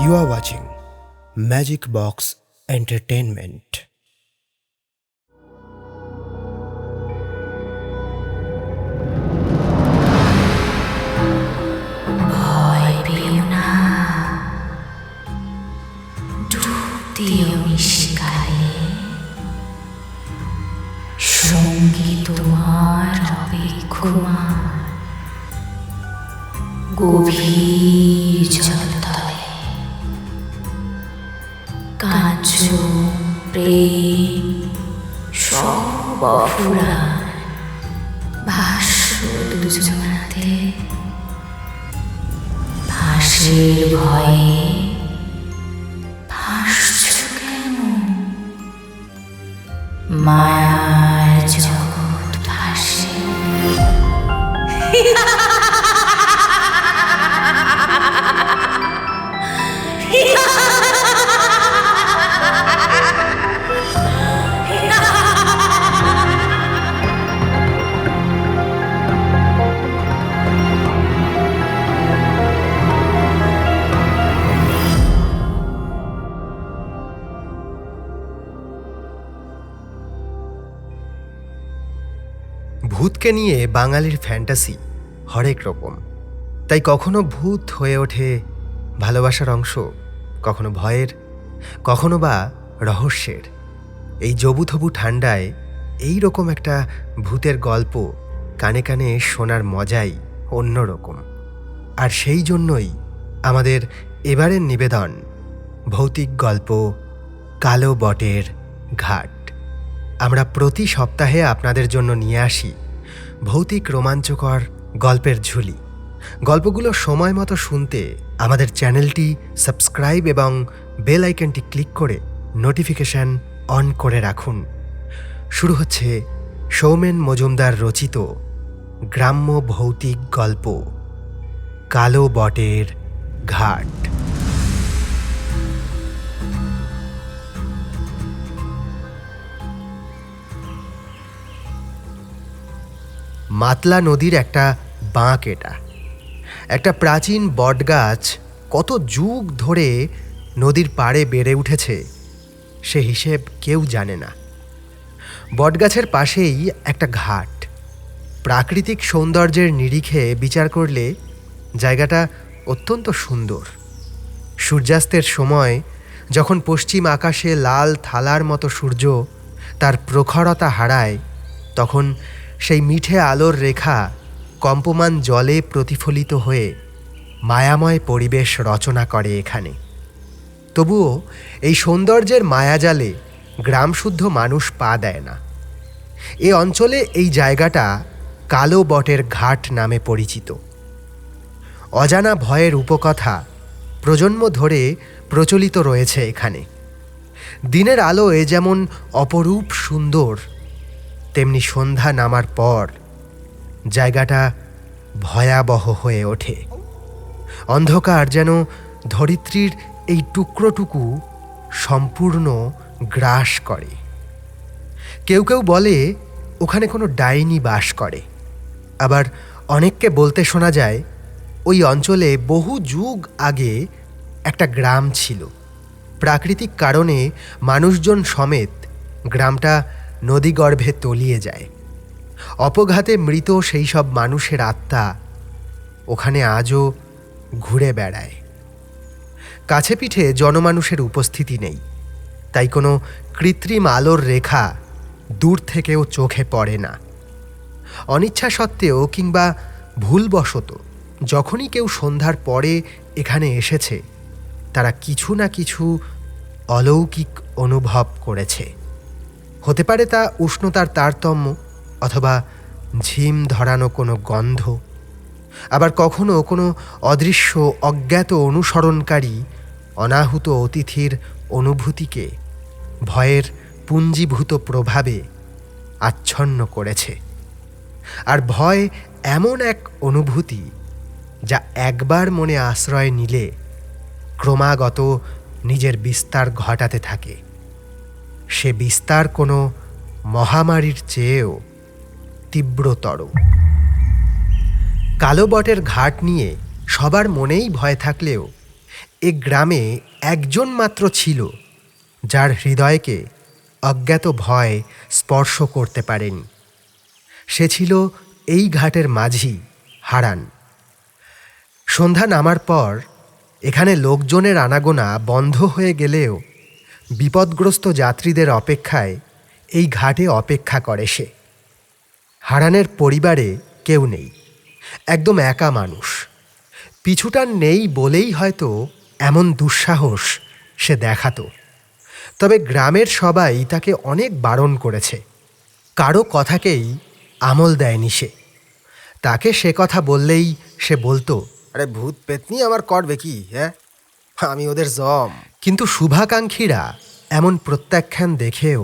You are watching Magic Box Entertainment. ভয় পেও না, ডুব দিও নিশিকালে, সঙ্গী তোমার অপেক্ষমান গভীর জলতলে। কাঁচো প্রেম সব অফুরান ভাষ্য দুজনাতে। ফাঁসির ভয়ে ভাসছ কেন? মায়ার জগৎ ভাসে। ভূতকে নিয়ে বাঙালির ফ্যান্টাসি হরেক রকম। তাই কখনো ভূত হয়ে ওঠে ভালোবাসার অংশ, কখনো ভয়ের, কখনো বা রহস্যের। এই জবুথবু ঠান্ডায় এই রকম একটা ভূতের গল্প কানে কানে শোনার মজাই অন্যরকম। আর সেই জন্যই আমাদের এবারের নিবেদন ভৌতিক গল্প কালো বটের ঘাট। আমরা প্রতি সপ্তাহে আপনাদের জন্য নিয়ে আসি ভৌতিক রোমাঞ্চকর গল্পের ঝুলি। গল্পগুলো সময় মতো শুনতে আমাদের চ্যানেলটি সাবস্ক্রাইব এবং বেল আইকনটি ক্লিক করে নোটিফিকেশন অন করে রাখুন। শুরু হচ্ছে সৌমেন মজুমদার রচিত গ্রাম্য ভৌতিক গল্প কালো বটের ঘাট। মাতলা নদীর একটা বাঁক এটা। একটা প্রাচীন বটগাছ কত যুগ ধরে নদীর পাড়ে বেড়ে উঠেছে সে হিসেব কেউ জানে না। বটগাছের পাশেই একটা ঘাট। প্রাকৃতিক সৌন্দর্যের নিরিখে বিচার করলে জায়গাটা অত্যন্ত সুন্দর। সূর্যাস্তের সময় যখন পশ্চিম আকাশে লাল থালার মতো সূর্য তার প্রখরতা হারায়, তখন সেই মিঠে আলোর রেখা কম্পমান জলে প্রতিফলিত হয়ে মায়াময় পরিবেশ রচনা করে এখানে। তবুও এই সৌন্দর্যের মায়াজালে গ্রামশুদ্ধ মানুষ পা দেয় না। এ অঞ্চলে এই জায়গাটা কালো বটের ঘাট নামে পরিচিত। অজানা ভয়ের উপকথা প্রজন্ম ধরে প্রচলিত রয়েছে এখানে। দিনের আলোয় যেমন অপরূপ সুন্দর, তেমনি সন্ধ্যা নামার পর জায়গাটা ভয়াবহ হয়ে ওঠে। অন্ধকার যেন ধরিত্রীর এই টুকরোটুকু সম্পূর্ণ গ্রাস করে। কেউ কেউ বলে ওখানে কোনো ডাইনি বাস করে। আবার অনেককে বলতে শোনা যায় ওই অঞ্চলে বহু যুগ আগে একটা গ্রাম ছিল। প্রাকৃতিক কারণে মানুষজন সমেত গ্রামটা নদীগর্ভে তলিয়ে যায়। অপঘাতে মৃত সেই সব মানুষের আত্মা ওখানে আজও ঘুরে বেড়ায়। কাছে পিঠে জনমানুষের উপস্থিতি নেই, তাই কোনো কৃত্রিম আলোর রেখা দূর থেকেও চোখে পড়ে না। অনিচ্ছা সত্ত্বেও কিংবা ভুলবশত যখনই কেউ সন্ধ্যার পরে এখানে এসেছে, তারা কিছু না কিছু অলৌকিক অনুভব করেছে। হতে পারে তা উষ্ণতার তারতম্য, অথবা ঝিম ধরানো কোনো গন্ধ। আবার কখনো কোনো অদৃশ্য অজ্ঞাত অনুসরণকারী অনাহুত অতিথির অনুভূতিকে ভয়ের পুঞ্জীভূত প্রভাবে আচ্ছন্ন করেছে। আর ভয় এমন এক অনুভূতি যা একবার মনে আশ্রয় নিলে ক্রমাগত নিজের বিস্তার ঘটাতে থাকে। সে বিস্তার কোনো মহামারীর চেয়েও তীব্রতর। কালো বটের ঘাট নিয়ে সবার মনেই ভয় থাকলেও এ গ্রামে একজন মাত্র ছিল যার হৃদয়কে অজ্ঞাত ভয় স্পর্শ করতে পারেনি। সে ছিল এই ঘাটের মাঝি হারান। সন্ধ্যা নামার পর এখানে লোকজনের আনাগোনা বন্ধ হয়ে গেলেও বিপদগ্রস্ত যাত্রীদের অপেক্ষায় এই ঘাটে অপেক্ষা করে সে। হারানের পরিবারে কেউ নেই, একদম একা মানুষ। পিছুটান নেই বলেই হয়তো এমন দুঃসাহস সে দেখাতো। তবে গ্রামের সবাই তাকে অনেক বারণ করেছে, কারো কথাকেই আমল দেয়নি সে। তাকে সে কথা বললেই সে বলতো, আরে ভূত পেতনি আমার করবে কি, হ্যাঁ, আমি ওদের জম। কিন্তু শুভাকাঙ্ক্ষীরা এমন প্রত্যাখ্যান দেখেও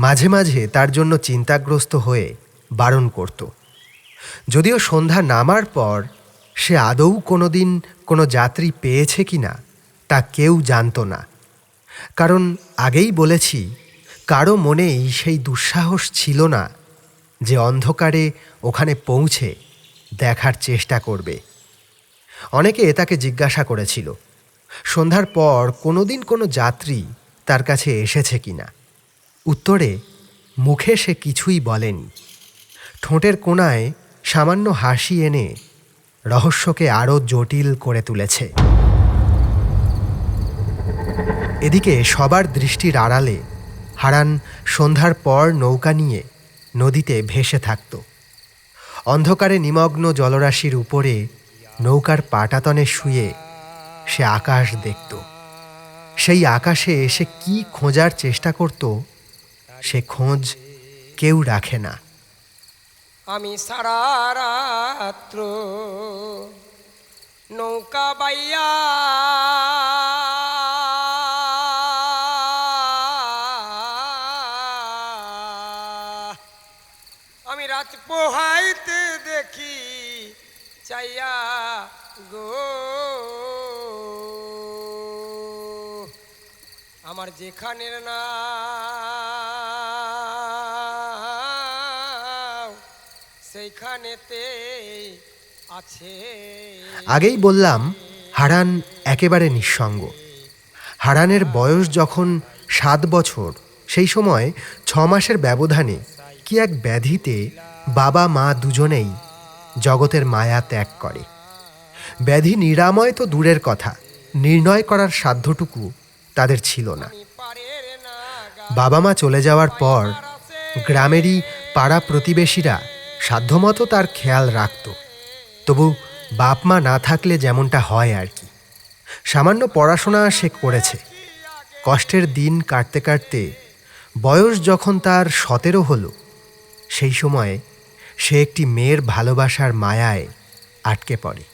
মাঝে মাঝে তার জন্য চিন্তাগ্রস্ত হয়ে বারণ করত। যদিও সন্ধ্যা নামার পর সে আদৌ কোনো দিন কোনো যাত্রী পেয়েছে কি না তা কেউ জানত না, কারণ আগেই বলেছি কারো মনেই সেই দুঃসাহস ছিল না যে অন্ধকারে ওখানে পৌঁছে দেখার চেষ্টা করবে। অনেকে তাকে জিজ্ঞাসা করেছিল সন্ধ্যার পর কোনোদিন কোনো যাত্রী তার কাছে এসেছে কিনা। উত্তরে মুখে সে কিছুই বলেনি। ঠোঁটের কোণায় সামান্য হাসি এনে রহস্যকে আরও জটিল করে তুলেছে। এদিকে সবার দৃষ্টির আড়ালে হারান সন্ধ্যার পর নৌকা নিয়ে নদীতে ভেসে থাকত। অন্ধকারে নিমগ্ন জলরাশির উপরে নৌকার পাটাতনে শুয়ে সে আকাশ দেখত। সেই আকাশে সে কি খোঁজার চেষ্টা করত সে খোঁজ কেউ রাখে না। আমি সারা রাত্র নৌকা বাইয়া আমি রাত পোহাইতে দেখি চাইয়া গো, আমার যেখানের না সেইখানেতে আছে। আগেই বললাম হারান একেবারে নিঃসঙ্গ। হারানের বয়স যখন 7 বছর, সেই সময় 6 মাসের ব্যবধানে কি এক ব্যাধিতে বাবা মা দুজনেই জগতের মায়া ত্যাগ করে। ব্যাধি নিরাময় তো দূরের কথা, নির্ণয় করার সাধ্যটুকু তাদের ছিল না। বাবা মা চলে যাওয়ার পর গ্রামেরই পাড়া প্রতিবেশীরা সাধ্যমতো তার খেয়াল রাখত। তবু বাপ মা না থাকলে যেমনটা হয় আর কি। সামান্য পড়াশোনা সে করেছে। কষ্টের দিন কাটতে কাটতে বয়স যখন তার 17 হলো, সেই সময়ে সে একটি মেয়ের ভালোবাসার মায়ায় আটকে পড়ে।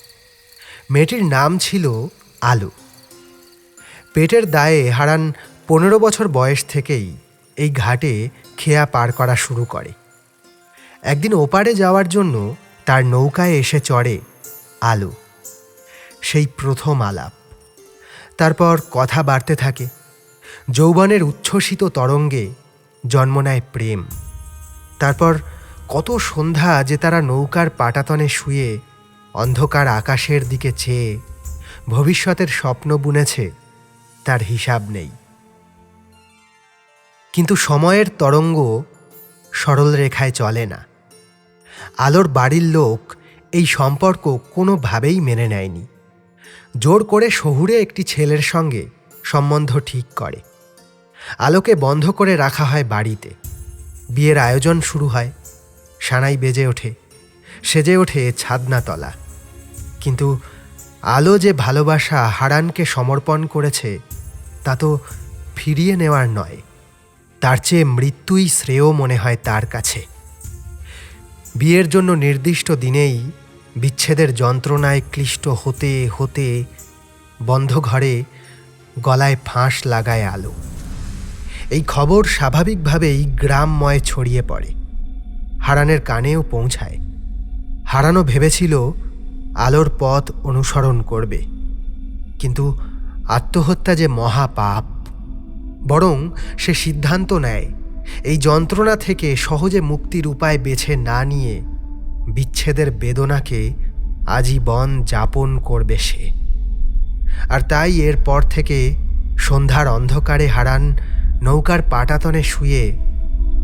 মেয়েটির নাম ছিল আলো। পেটের দায়ে হারান 15 বছর বয়স থেকেই এই ঘাটে খেয়া পার করা শুরু করে। একদিন ওপারে যাওয়ার জন্য তার নৌকায় এসে চড়ে আলো। সেই প্রথম আলাপ। তারপর কথা বাড়তে থাকে। যৌবনের উচ্ছ্বসিত তরঙ্গে জন্ম নেয় প্রেম। তারপর কত সন্ধ্যা যে তারা নৌকার পাটাতনে শুয়ে অন্ধকার আকাশের দিকে চেয়ে ভবিষ্যতের স্বপ্ন বুনেছে তার হিসাব নেই। কিন্তু সময়ের তরঙ্গ সরল রেখায় চলে না। আলোর বাড়ির লোক এই সম্পর্ক কোনোভাবেই মেনে নেয়নি। জোর করে শহুরে একটি ছেলের সঙ্গে সম্বন্ধ ঠিক করে। আলোকে বন্ধ করে রাখা হয় বাড়িতে। বিয়ের আয়োজন শুরু হয়। সানাই বেজে ওঠে, সেজে ওঠে ছাদনাতলা। কিন্তু আলো যে ভালোবাসা হারানকে সমর্পণ করেছে তা তো ফিরিয়ে নেওয়ার নয়, তার চেয়ে মৃত্যুই শ্রেয় মনে হয় তার কাছে। বিয়ের জন্য নির্দিষ্ট দিনেই বিচ্ছেদের যন্ত্রণায় ক্লিষ্ট হতে হতে বন্ধ ঘরে গলায় ফাঁস লাগায় আলো। এই খবর স্বাভাবিকভাবেই গ্রামময় ছড়িয়ে পড়ে, হারানের কানেও পৌঁছায়। হারানো ভেবেছিল আলোর পথ অনুসরণ করবে, কিন্তু আত্মহত্যা যে মহাপাপ। বরং সে সিদ্ধান্ত নেয় এই যন্ত্রণা থেকে সহজে মুক্তির উপায় বেছে না নিয়ে বিচ্ছেদের বেদনাকে আজীবন যাপন করবে সে। আর তাই এরপর থেকে সন্ধ্যার অন্ধকারে হারান নৌকার পাটাতনে শুয়ে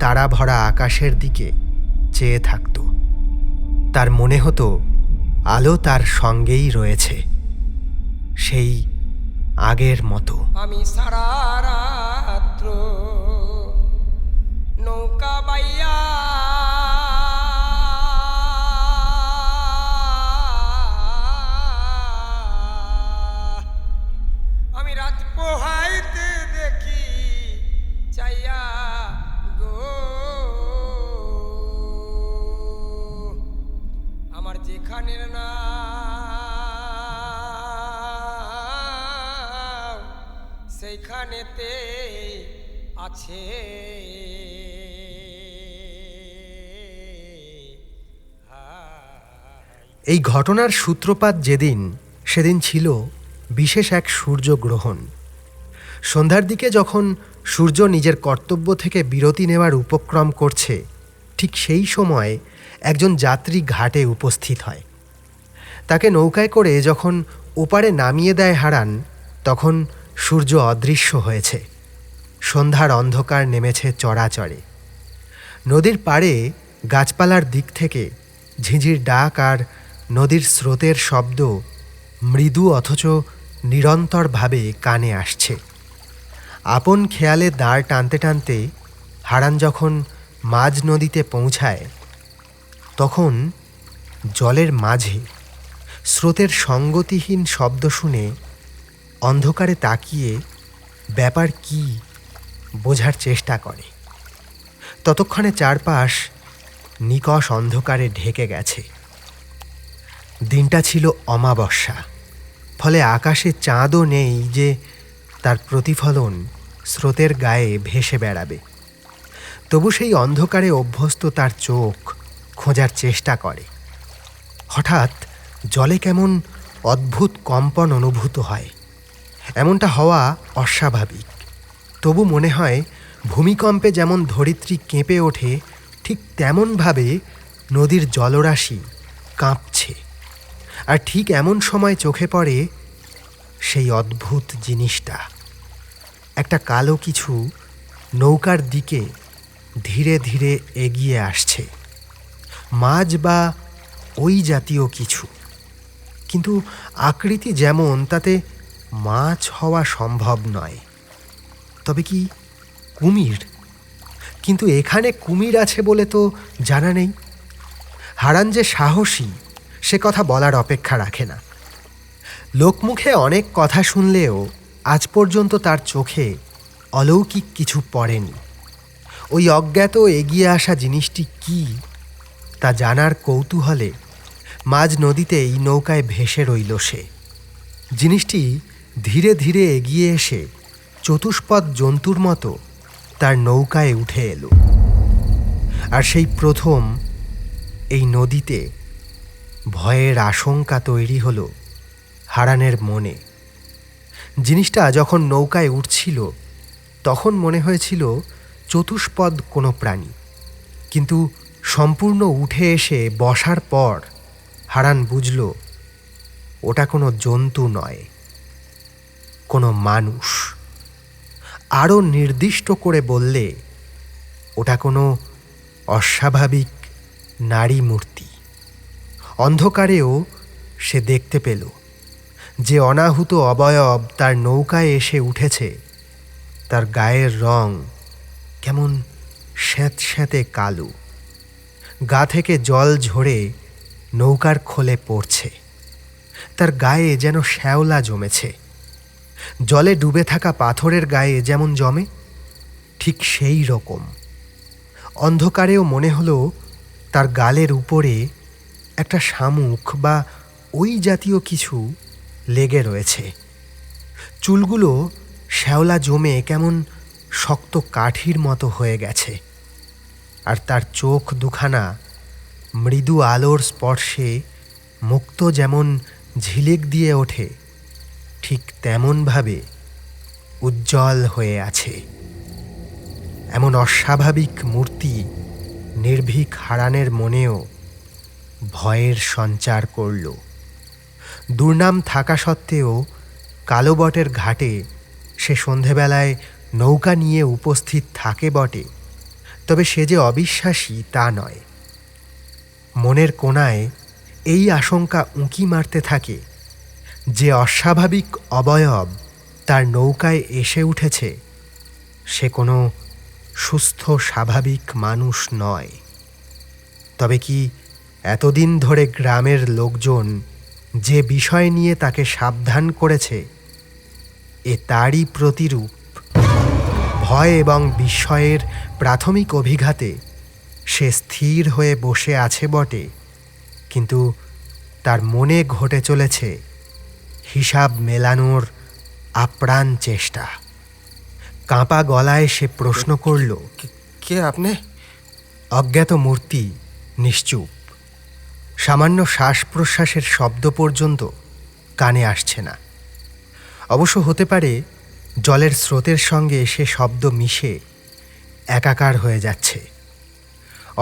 তারা ভরা আকাশের দিকে চেয়ে থাকত। তার মনে হতো আলো তার সঙ্গেই রয়েছে, সেই আগের মতো। আমি সারা রাত্র নৌকা বাইয়া আমি রাত পোহাইতে দেখি চাইয়া গো আমার যেখানের না সেইখানেতে আছে এই ঘটনার সূত্রপাত যেদিন, সেদিন ছিল বিশেষ এক সূর্যগ্রহণ। সন্ধ্যার দিকে যখন সূর্য নিজের কর্তব্য থেকে বিরতি নেওয়ার উপক্রম করছে, ঠিক সেই সময় একজন যাত্রী ঘাটে উপস্থিত হয়। তাকে নৌকায় করে যখন ওপারে নামিয়ে দেয় হারান, তখন সূর্য অদৃশ্য হয়েছে। সন্ধ্যার অন্ধকার নেমেছে চড়াচড়ে। নদীর পাড়ে গাছপালার দিক থেকে ঝিঁঝির ডাক আর নদীর স্রোতের শব্দ মৃদু অথচ নিরন্তরভাবে কানে আসছে। আপন খেয়ালে দাঁড় টানতে টানতে হারান যখন মাঝ নদীতে পৌঁছায়, তখন জলের মাঝে স্রোতের সঙ্গতিহীন শব্দ শুনে অন্ধকারে তাকিয়ে ব্যাপার কি বোঝার চেষ্টা করে। ততক্ষণে চারপাশ নিকষ অন্ধকারে ঢেকে গেছে। দিনটা ছিল অমাবস্যা, ফলে আকাশে চাঁদও নেই যে তার প্রতিফলন স্রোতের গায়ে ভেসে বেড়াবে। তবু সেই অন্ধকারে অভ্যস্ত তার চোখ খোঁজার চেষ্টা করে। হঠাৎ জলে কেমন অদ্ভুত কম্পন অনুভূত হয়। এমনটা হওয়া অস্বাভাবিক, তবু মনে হয় ভূমিকম্পে যেমন ধরিত্রী কেঁপে ওঠে, ঠিক তেমনভাবে নদীর জলরাশি কাঁপছে। আর ঠিক এমন সময় চোখে পড়ে সেই অদ্ভুত জিনিসটা। একটা কালো কিছু নৌকার দিকে ধীরে ধীরে এগিয়ে আসছে, মাছ বা ওই জাতীয় কিছু। কিন্তু আকৃতি যেমন, তাতে মাছ হওয়া সম্ভব নয়। তবে কি কুমির? কিন্তু এখানে কুমির আছে বলে তো জানা নেই। হারান যে সাহসী, সে কথা বলার অপেক্ষা রাখে না। লোকমুখে অনেক কথা শুনলেও আজ পর্যন্ত তার চোখে অলৌকিক কিছু পড়েনি। ওই অজ্ঞাত এগিয়ে আসা জিনিসটি কি, তা জানার কৌতূহলে মাঝ নদীতেই নৌকায় ভেসে রইল সে। জিনিসটি ধীরে ধীরে এগিয়ে এসে চতুষ্পদ জন্তুর মতো তার নৌকায় উঠে এলো। আর সেই প্রথম এই নদীতে ভয়ের আশঙ্কা তৈরি হলো হারানের মনে। জিনিসটা যখন নৌকায় উঠছিল, তখন মনে হয়েছিল চতুষ্পদ কোনো প্রাণী, কিন্তু সম্পূর্ণ উঠে এসে বসার পর হারান বুঝল ওটা কোনো জন্তু নয়, কোনো মানুষ। আরও নির্দিষ্ট করে বললে ওটা কোনো অস্বাভাবিক নারী মূর্তি। অন্ধকারেও সে দেখতে পেল যে অনাহুত অবয়ব তার নৌকায় এসে উঠেছে, তার গায়ের রং কেমন স্যাঁতস্যাঁতে কালো। গা থেকে জল ঝরে নৌকার খোলে পড়ছে। তার গায়ে যেন শ্যাওলা জমেছে। জলে ডুবে থাকা পাথরের গায়ে যেমন জমে, ঠিক সেই রকম। অন্ধকারেও মনে হলো তার গালের উপরে একটা শামুক বা ওই জাতীয় কিছু লেগে রয়েছে। চুলগুলো শ্যাওলা জমে কেমন শক্ত কাঠির মতো হয়ে গেছে। আর তার চোখ দুখানা মৃদু আলোর স্পর্শে মুক্ত যেমন ঝিলিক দিয়ে ওঠে, ঠিক তেমনভাবে উজ্জ্বল হয়ে আছে। এমন অস্বাভাবিক মূর্তি নির্ভীক হারানের মনেও ভয়ের সঞ্চার করল। দুর্নাম থাকা সত্ত্বেও কালোবটের ঘাটে সে সন্ধেবেলায় নৌকা নিয়ে উপস্থিত থাকে বটে, তবে সে যে অবিশ্বাসী তা নয়। মনের কোণায় এই আশঙ্কা উঁকি মারতে থাকে যে অস্বাভাবিক অবয়ব তার নৌকায় এসে উঠেছে সে কোনো সুস্থ স্বাভাবিক মানুষ নয়। তবে কি এতদিন ধরে গ্রামের লোকজন যে বিষয় নিয়ে তাকে সাবধান করেছে এ তারই প্রতিরূপ। ভয় এবং বিস্ময়ের প্রাথমিক অভিঘাতে সে স্থির হয়ে বসে আছে বটে, কিন্তু তার মনে ঘটে চলেছে হিসাব মেলানোর আপ্রাণ চেষ্টা। কাঁপা গলায় সে প্রশ্ন করল, কে আপনি? অজ্ঞাত মূর্তি নিশ্চুপ। সামান্য শ্বাস প্রশ্বাসের শব্দ পর্যন্ত কানে আসছে না। অবশ্য হতে পারে জলের স্রোতের সঙ্গে সে শব্দ মিশে একাকার হয়ে যাচ্ছে।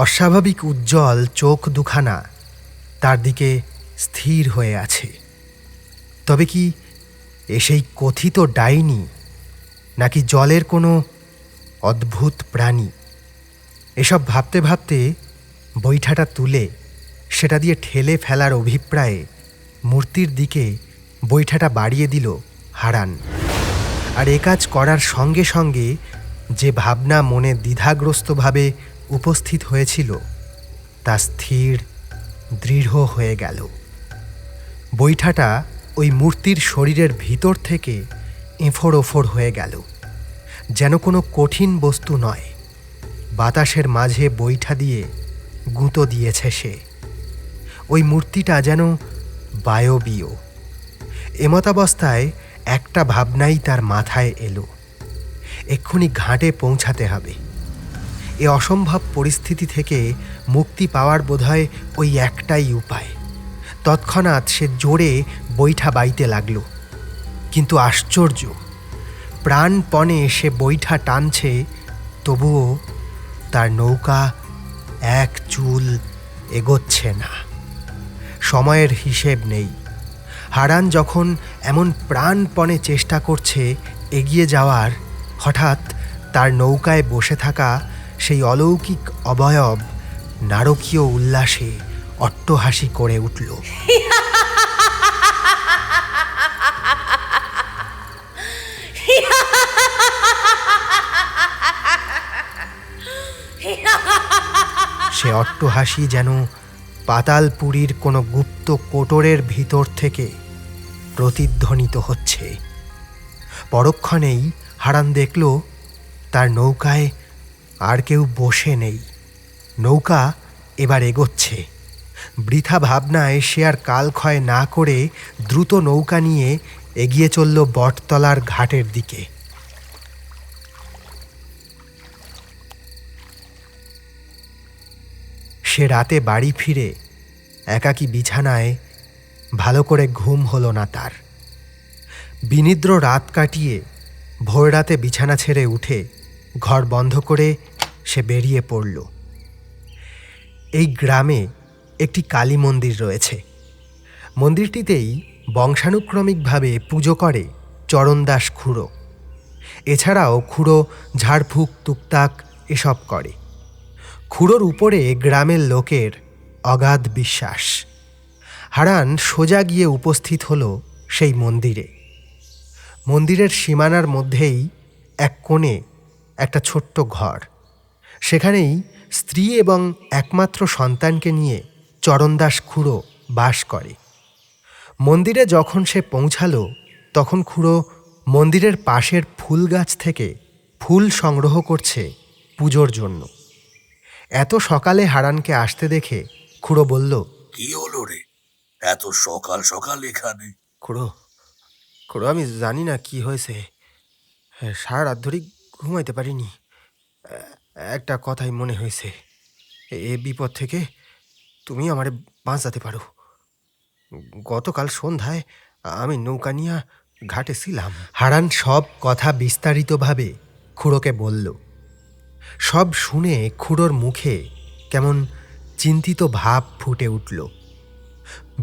অস্বাভাবিক উজ্জ্বল চোখ দুখানা তার দিকে স্থির হয়ে আছে। তবে কি এ সেই কথিত ডাইনি, নাকি জলের কোনো অদ্ভুত প্রাণী? এসব ভাবতে ভাবতে বৈঠাটা তুলে সেটা দিয়ে ঠেলে ফেলার অভিপ্রায়ে মূর্তির দিকে বৈঠাটা বাড়িয়ে দিল হারান। আর এ কাজ করার সঙ্গে সঙ্গে যে ভাবনা মনে দ্বিধাগ্রস্তভাবে উপস্থিত হয়েছিল তা স্থির দৃঢ় হয়ে গেল। বৈঠাটা ওই মূর্তির শরীরের ভিতর থেকে এঁফোড় ওফোড় হয়ে গেল, যেন কোনো কঠিন বস্তু নয়। বাতাসের মাঝে বৈঠা দিয়ে গুঁতো দিয়েছে সে। ওই মূর্তিটা যেন বায়বীয়। এমতাবস্থায় একটা ভাবনাই তার মাথায় এলো, এক্ষুনি ঘাটে পৌঁছাতে হবে। এ অসম্ভব পরিস্থিতি থেকে মুক্তি পাওয়ার বোধহয় ওই একটাই উপায়। তৎক্ষণাৎ সে জোরে বৈঠা বাইতে লাগল, কিন্তু আশ্চর্য, প্রাণপণে সে বৈঠা টানছে, তবুও তার নৌকা এক চুল এগোচ্ছে না। সময়ের হিসেব নেই। হারান যখন এমন প্রাণপণে চেষ্টা করছে এগিয়ে যাওয়ার, হঠাৎ তার নৌকায় বসে থাকা সেই অলৌকিক অবয়ব নারকীয় উল্লাসে অট্টহাসি করে উঠল। সে অট্টহাসি যেন পাতালপুরীর কোনো গুপ্ত কোটরের ভিতর থেকে প্রতিধ্বনিত হচ্ছে। পরক্ষণেই হারান দেখল তার নৌকায় আর কেউ বসে নেই। নৌকা এবার এগোচ্ছে। বৃথা ভাবনায় সে আর কালক্ষয় না করে দ্রুত নৌকা নিয়ে এগিয়ে চলল বটতলার ঘাটের দিকে। সে রাতে বাড়ি ফিরে একাকী বিছানায় ভালো করে ঘুম হলো না তার। বিনিদ্র রাত কাটিয়ে ভোর রাতে বিছানা ছেড়ে উঠে ঘর বন্ধ করে সে বেরিয়ে পড়ল। এই গ্রামে একটি কালী মন্দির রয়েছে। মন্দিরটিতেই বংশানুক্রমিকভাবে পুজো করে চরণদাস খুড়ো। এছাড়াও খুড়ো ঝাড়ফুঁক টুকটাক এসব করে। খুড়োর উপরে গ্রামের লোকের অগাধ বিশ্বাস। হারান সোজা গিয়ে উপস্থিত হল সেই মন্দিরে। মন্দিরের সীমানার মধ্যেই এক কোণে একটা ছোট্ট ঘর। সেখানেই স্ত্রী এবং একমাত্র সন্তানকে নিয়ে চরণদাস খুড়ো বাস করে। মন্দিরে যখন সে পৌঁছালো তখন খুড়ো মন্দিরের পাশের ফুল গাছ থেকে ফুল সংগ্রহ করছে পুজোর জন্য। এত সকালে হারানকে আসতে দেখে খুড়ো বলল, কি হলো রে, এত সকাল সকাল এখানে? খুড়ো, আমি জানি না কি হয়েছে। সারা রাত ধরে ঘুমাইতে পারিনি। একটা কথাই মনে হয়েছে, এ বিপদ থেকে তুমি আমারে বাঁচাতে পারো। গতকাল সন্ধ্যায় আমি নৌকা নিয়ে ঘাটে ছিলাম। হারান সব কথা বিস্তারিতভাবে খুড়োকে বলল। সব শুনে খুড়োর মুখে কেমন চিন্তিত ভাব ফুটে উঠল।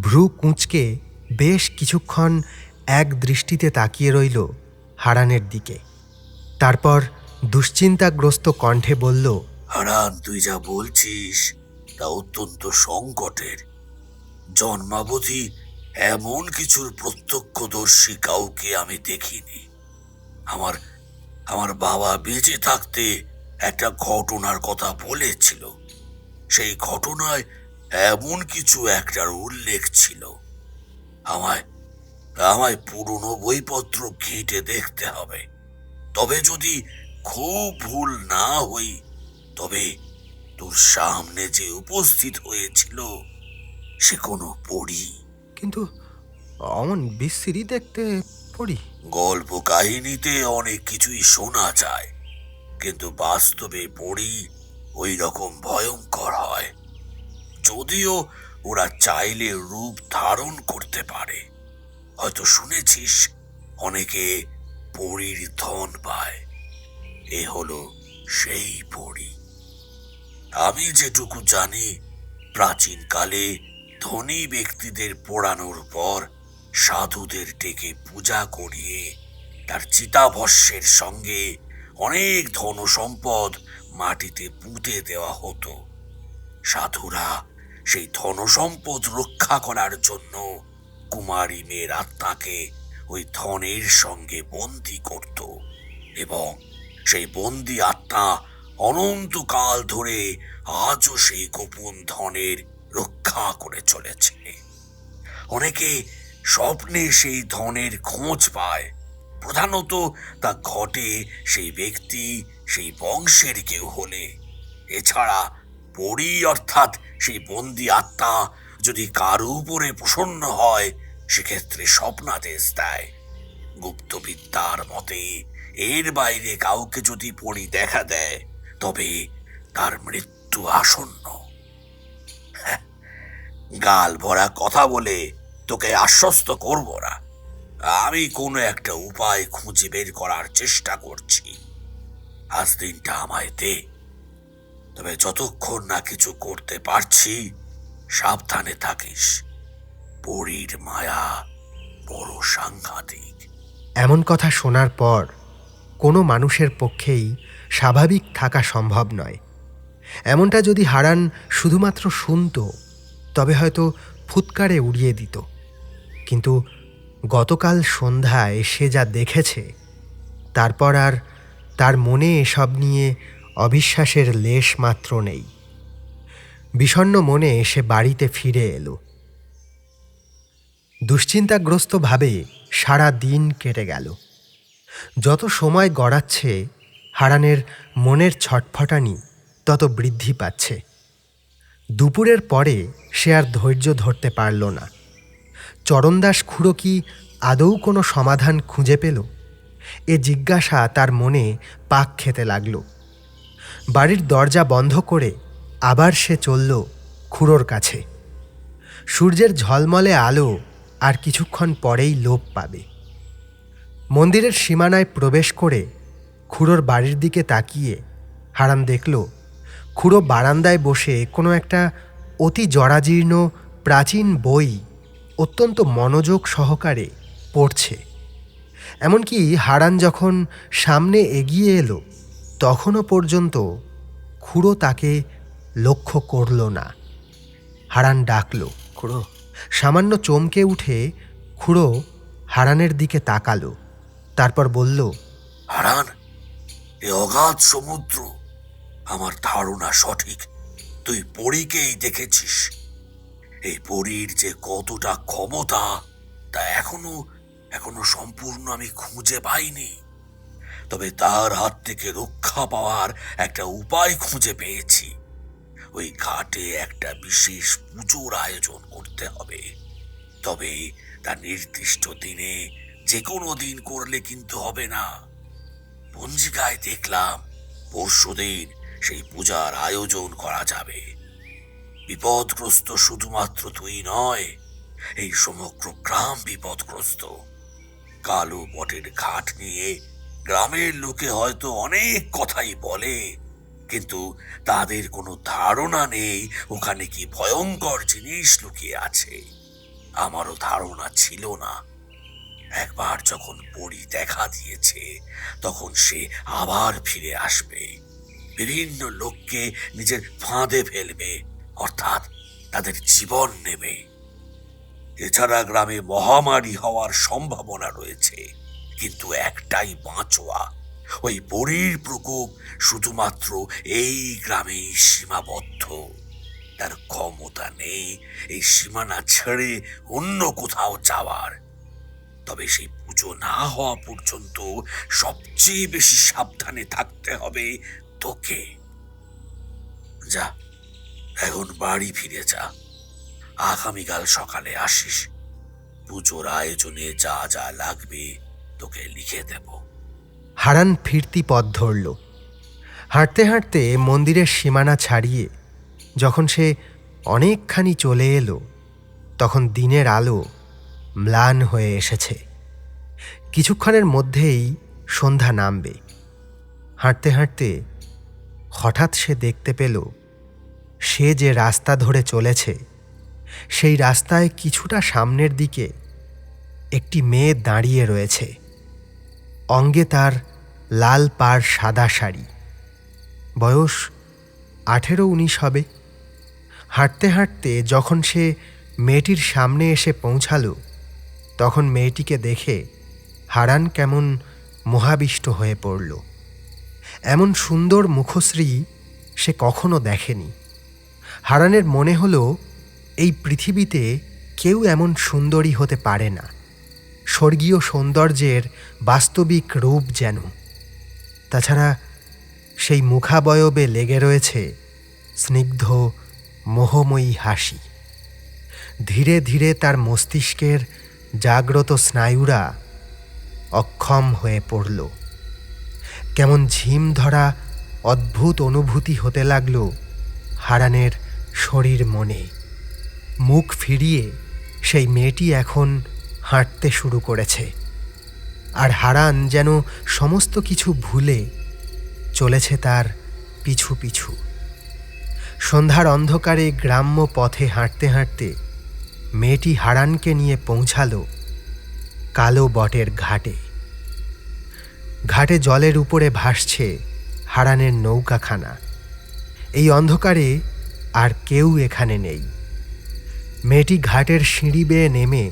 ভ্রু কুঁচকে বেশ কিছুক্ষণ এক দৃষ্টিতে তাকিয়ে রইল হারানের দিকে। তারপর দুশ্চিন্তাগ্রস্ত কণ্ঠে বলল, হারান, তুই যা বলছিস তা অত্যন্ত সংকটের। জন্মাবধি এমন কিছুর প্রত্যক্ষদর্শী কাউকে আমি দেখিনি। আমার আমার বাবা বেঁচে থাকতে একটা ঘটনার কথা বলেছিল। সেই ঘটনায় এমন কিছু একটার উল্লেখ ছিল। আমায় আমায় পুরনো বইপত্র ঘেঁটে দেখতে হবে। তবে যদি খুব ভুল না হই, তবে তোর সামনে যে উপস্থিত হয়েছিল সে কোনো পরী। কিন্তু অমন বিশ্রী দেখতে পড়ি। গল্প কাহিনীতে অনেক কিছুই শোনা যায়, কিন্তু বাস্তবে পরী ওই রকম ভয়ঙ্কর হয়। যদিও ওরা চাইলে রূপ ধারণ করতে পারে। হয়তো শুনেছিস অনেকে পরীর ধন পায়। এ হলো সেই পরী। আমি যেটুকু জানি, প্রাচীনকালে ধনী ব্যক্তিদের পোড়ানোর পর সাধুদের ডেকে পূজা করিয়ে তার চিতাভস্যের সঙ্গে অনেক ধন সম্পদ মাটিতে পুঁতে দেওয়া হতো। সাধুরা সেই ধন সম্পদ রক্ষা করার জন্য কুমারী মেয়ের আত্মাকে ওই ধনের সঙ্গে বন্দী করত, এবং সেই বন্দী আত্মা অনন্তকাল ধরে আজও সেই গোপন ধনের রক্ষা করে চলেছে। অনেকে স্বপ্নে সেই ধনের খোঁজ পায়। প্রধানত তা ঘটে সেই ব্যক্তি সেই বংশের কেউ হলে। এছাড়া পরী অর্থাৎ সেই বন্দী আত্মা যদি কারো উপরে প্রসন্ন হয়, সেক্ষেত্রে স্বপ্নাদেশ দেয়। গুপ্তবিদ্যার মতে এর বাইরে কাউকে যদি পরী দেখা দেয়, তবে তার মৃত্যু আসন্ন। গাল ভরা কথা বলে তোকে আশ্বস্ত করব না। আমি কোনো একটা উপায় খুঁজে বের করার চেষ্টা করছি। আজ দিনটা আমায় দে। তবে যতক্ষণ না কিছু করতে পারছি, সাবধানে থাকিস। পরীর মায়া বড় সাংঘাতিক। এমন কথা শোনার পর কোনো মানুষের পক্ষেই স্বাভাবিক থাকা সম্ভব নয়। এমনটা যদি হারান শুধুমাত্র শুনত, তবে হয়তো ফুৎকারে উড়িয়ে দিত। কিন্তু গতকাল সন্ধ্যায় সে যা দেখেছে, তারপর আর তার মনে এসব নিয়ে অবিশ্বাসের লেশ মাত্র নেই। বিষণ্ণ মনে সে বাড়িতে ফিরে এলো। দুশ্চিন্তাগ্রস্তভাবে সারা দিন কেটে গেল। যত সময় গড়াচ্ছে, হারানের মনের ছটফটানি তত বৃদ্ধি পাচ্ছে। দুপুরের পরে সে আর ধৈর্য ধরতে পারল না। চরণদাস খুড়ো কি আদৌ কোনো সমাধান খুঁজে পেল? এ জিজ্ঞাসা তার মনে পাক খেতে লাগল। বাড়ির দরজা বন্ধ করে আবার সে চলল খুড়োর কাছে। সূর্যের ঝলমলে আলো আর কিছুক্ষণ পরেই লোপ পাবে। মন্দিরের সীমানায় প্রবেশ করে খুড়োর বাড়ির দিকে তাকিয়ে হারান দেখল খুড়ো বারান্দায় বসে কোনো একটা অতি জরাজীর্ণ প্রাচীন বই অত্যন্ত মনোযোগ সহকারে পড়ছে। এমনকি হারান যখন সামনে এগিয়ে এলো, তখনও পর্যন্ত খুড়ো তাকে লক্ষ্য করল না। হারান ডাকল, খুড়ো। সামান্য চমকে উঠে খুড়ো হারানের দিকে তাকালো। তারপর বলল, হারান, এ অগাধ সমুদ্র। আমার ধারণা সঠিক, তুই পরীকেই দেখেছিস। এই পরীর যে কতটা ক্ষমতা, তা এখনো সম্পূর্ণ আমি খুঁজে পাইনি। তবে তার হাত থেকে রক্ষা পাওয়ার একটা উপায় খুঁজে পেয়েছি। ওই ঘাটে একটা বিশেষ পুজোর আয়োজন করতে হবে। তবে তা নির্দিষ্ট দিনে যে কোনো দিন করলে কিন্তু হবে না। পঞ্জিকায় দেখলাম পরশুদিন সেই পূজার আয়োজন করা যাবে। বিপদগ্রস্ত শুধুমাত্র তুই নয়, এই সমগ্র গ্রাম বিপদগ্রস্ত। কালো বটের ঘাট নিয়ে গ্রামের লোকে হয়তো অনেক কথাই বলে, কিন্তু তাদের কোনো ধারণা নেই ওখানে কি ভয়ঙ্কর জিনিস লুকিয়ে আছে। আমারও ধারণা ছিল না। একবার যখন পরী দেখা দিয়েছে তখন সে আবার ফিরে আসবে, বিভিন্ন লোককে নিজের ফাঁদে ফেলবে, অর্থাৎ তাদের জীবন নেবে। এছাড়া গ্রামে মহামারী হওয়ার সম্ভাবনা রয়েছে, কিন্তু একটাই বাঁচোয়া, ওই পরীর প্রকোপ শুধুমাত্র এই গ্রামেই সীমাবদ্ধ। তার ক্ষমতা নেই এই সীমানা ছেড়ে অন্য কোথাও যাওয়ার। তবে সেই পুজো না হওয়া পর্যন্ত সবচেয়ে বেশি সাবধানে থাকতে হবে তোকে। যা, এখন বাড়ি ফিরে যা, আগামীকাল সকালে আসিস। পুজোর আয়োজনে যা যা লাগবে তোকে লিখে দেব। হারান ফিরতি পথ ধরল। হাঁটতে হাঁটতে মন্দিরের সীমানা ছাড়িয়ে যখন সে অনেকখানি চলে এলো, তখন দিনের আলো ম্লান হয়ে এসেছে। কিছুক্ষণের মধ্যেই সন্ধ্যা নামবে। হাঁটতে হাঁটতে হঠাৎ সে দেখতে পেল সে যে রাস্তা ধরে চলেছে সেই রাস্তায় কিছুটা সামনের দিকে একটি মেয়ে দাঁড়িয়ে রয়েছে। অঙ্গে তার লাল পাড় সাদা শাড়ি, বয়স 18-19 হবে। হাঁটতে হাঁটতে যখন সে মেয়েটির সামনে এসে পৌঁছালো, তখন মেয়েটিকে দেখে হারান কেমন মোহাবিষ্ট হয়ে পড়ল। এমন সুন্দর মুখশ্রী সে কখনো দেখেনি। হারানের মনে হলো এই পৃথিবীতে কেউ এমন সুন্দরী হতে পারে না। স্বর্গীয় সৌন্দর্যের বাস্তবিক রূপ যেন। তাছাড়া সেই মুখাবয়বে লেগে রয়েছে স্নিগ্ধ মোহময়ী হাসি। ধীরে ধীরে তার মস্তিষ্কের জাগ্রত স্নায়ুরা অক্ষম হয়ে পড়ল। কেমন ঝিম ধরা অদ্ভুত অনুভূতি হতে লাগল হারানের শরীর মনে। মুখ ফিরিয়ে সেই মেয়েটি এখন হাঁটতে শুরু করেছে, আর হারান যেন সমস্ত কিছু ভুলে চলেছে তার পিছু পিছু। সন্ধ্যার অন্ধকারে গ্রাম্য পথে হাঁটতে হাঁটতে মেয়েটি হারানকে নিয়ে পৌঁছালো কালো বটের ঘাটে। ঘাটে জলের উপরে ভাসছে হারানের নৌকাখানা। এই অন্ধকারে আর কেউ এখানে নেই। মেয়েটি ঘাটের সিঁড়ি বেয়ে নেমে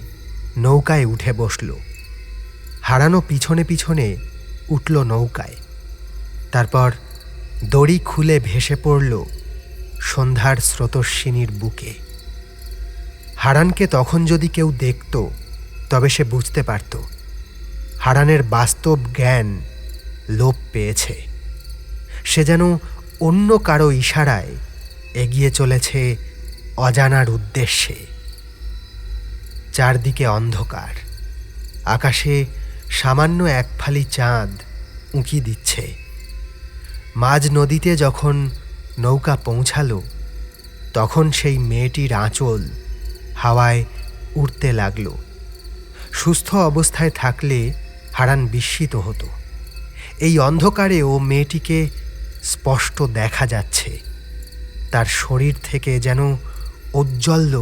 নৌকায় উঠে বসল। হারানো পিছনে পিছনে উঠল নৌকায়। তারপর দড়ি খুলে ভেসে পড়ল সন্ধ্যার স্রোতস্বিনীর বুকে। হারানকে তখন যদি কেউ দেখত তবে সে বুঝতে পারত হারানের বাস্তব জ্ঞান লোপ পেয়েছে। সে যেন অন্য কারো ইশারায় এগিয়ে চলেছে অজানার উদ্দেশ্যে। চারদিকে অন্ধকার। আকাশে সামান্য এক ফালি চাঁদ উঁকি দিচ্ছে। মাঝ নদীতে যখন নৌকা পৌঁছালো, তখন সেই মেয়েটির আঁচল হাওয়ায় উড়তে লাগল। সুস্থ অবস্থায় থাকলে হারান বিস্মিত হতো। এই অন্ধকারেও মেয়েটিকে স্পষ্ট দেখা যাচ্ছে। তার শরীর থেকে যেন ঔজ্জ্বল্য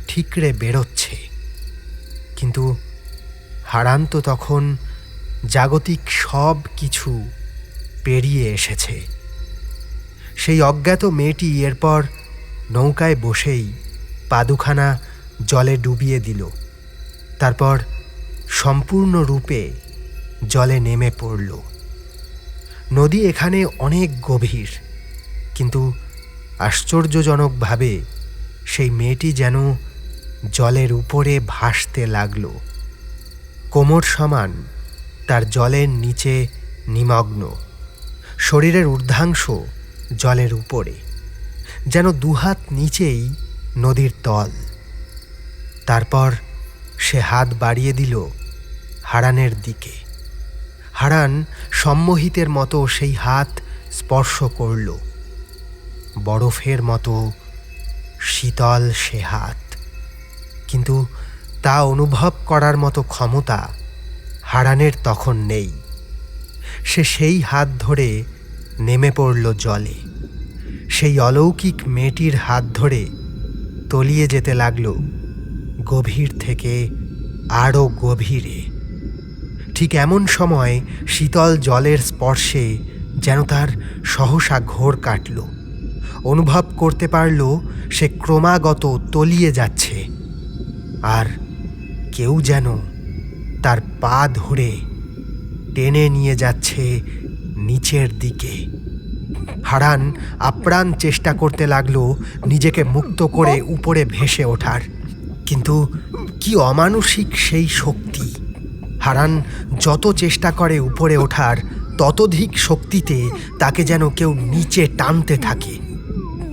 ঠিকরে বেরোচ্ছে। কিন্তু হারান তো তখন জাগতিক সব কিছু পেরিয়ে এসেছে। সেই অজ্ঞাত মেয়েটি এরপর নৌকায় বসেই পাদুখানা জলে ডুবিয়ে দিল। তারপর সম্পূর্ণরূপে জলে নেমে পড়ল। নদী এখানে অনেক গভীর, কিন্তু আশ্চর্যজনকভাবে সেই মেয়েটি যেন জলের উপরে ভাসতে লাগল। কোমর সমান তার জলের নিচে নিমগ্ন, শরীরের ঊর্ধ্বাংশ জলের উপরে, যেন দুহাত নিচেই নদীর তল। তারপর সে হাত বাড়িয়ে দিল হারানের দিকে। হারান সম্মোহিতের মতো সেই হাত স্পর্শ করল। বরফের মতো শীতল সে হাত, কিন্তু তা অনুভব করার মতো ক্ষমতা হারানের তখন নেই। সে সেই হাত ধরে নেমে পড়ল জলে। সেই অলৌকিক মেয়েটির হাত ধরে তলিয়ে যেতে লাগল গভীর থেকে আরও গভীরে। ঠিক এমন সময় শীতল জলের স্পর্শে যেন তার সহসা ঘোর কাটল। অনুভব করতে পারল সে ক্রমাগত তলিয়ে যাচ্ছে, আর কেউ যেন তার পা ধরে টেনে নিয়ে যাচ্ছে নিচের দিকে। হারান আপ্রাণ চেষ্টা করতে লাগলো নিজেকে মুক্ত করে উপরে ভেসে ওঠার, কিন্তু কি অমানুষিক সেই শক্তি! হারান যত চেষ্টা করে উপরে ওঠার, ততোধিক শক্তিতে তাকে যেন কেউ নিচে টানতে থাকে।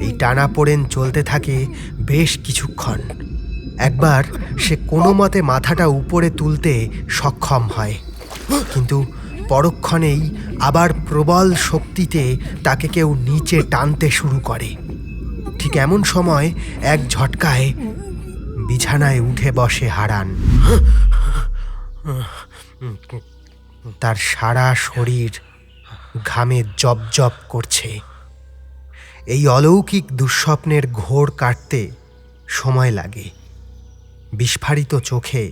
এই টানাপোড়েন চলতে থাকে বেশ কিছুক্ষণ। একবার সে কোনো মতে মাথাটা উপরে তুলতে সক্ষম হয়, কিন্তু পরক্ষণেই আবার প্রবল শক্তিতে তাকে কেউ নিচে টানতে শুরু করে। ঠিক এমন সময় এক ঝটকায় বিছানায় উঠে বসে হারান। তার সারা শরীর ঘামে জবজব করছে। এই অলৌকিক দুঃস্বপ্নের ঘোর কাটতে সময় লাগে। বিস্ফারিত চোখে